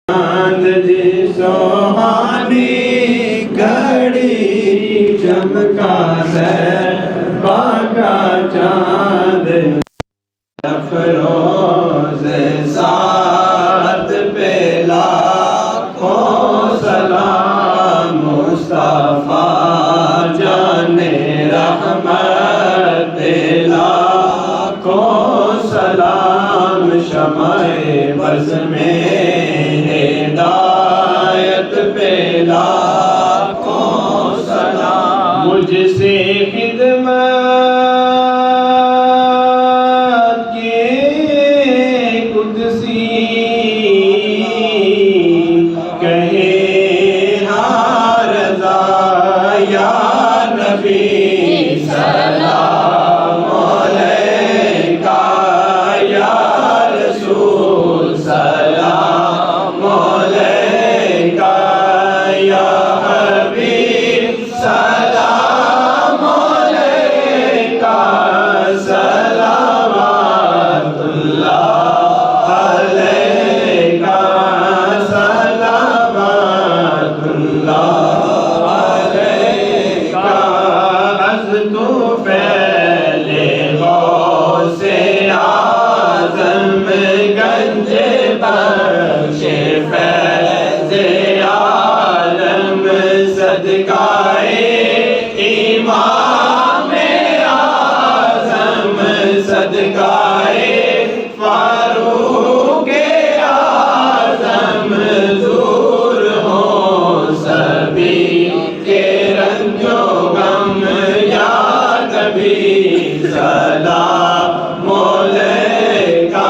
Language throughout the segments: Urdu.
چاند جی سوہانی گھڑی چمکا صہبا کا چاند افروز سات پہ لاکھوں سلام مصطفیٰ جان رحمت لاکھوں سلام شمع بز میں ہدایت پہ لاکھوں سلام مجھ سے خدمت کے قدسی کہے ہاں رضا یا نبی سلام علیکہ یا رسول سلام علیکہ یا حبیب سلام علیکہ صلوات اللہ علیکہ صلوات اللہ علیکہ از تو پہلے غوث اعظم گنج بخش فیض عالم صدقائے امام اعظم صدقائے فاروق اعظم دور ہوں سبھی کے رنج و غم یا نبی سلام علیکہ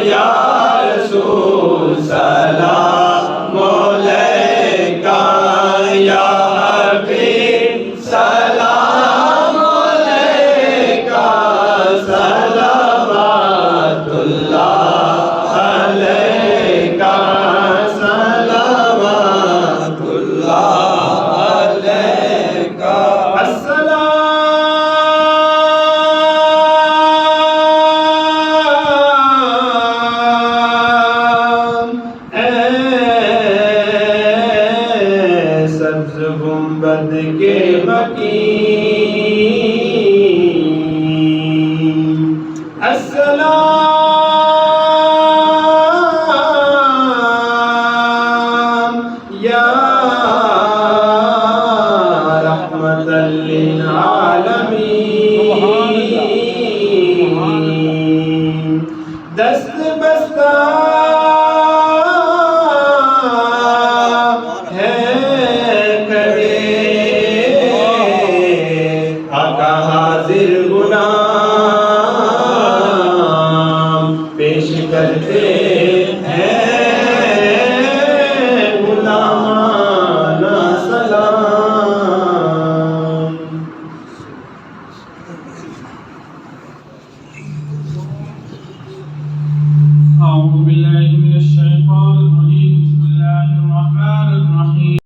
یا رسول سلام علیکہ یا حبیب سلام علیکہ صلوات اللہ علیکہ صلوات اللہ علیکہ السلام اے سبز گنبد کے مکین السلام یا رحمت للعالمین دست بستہ ہے کھڑے آقا حاضر گناہ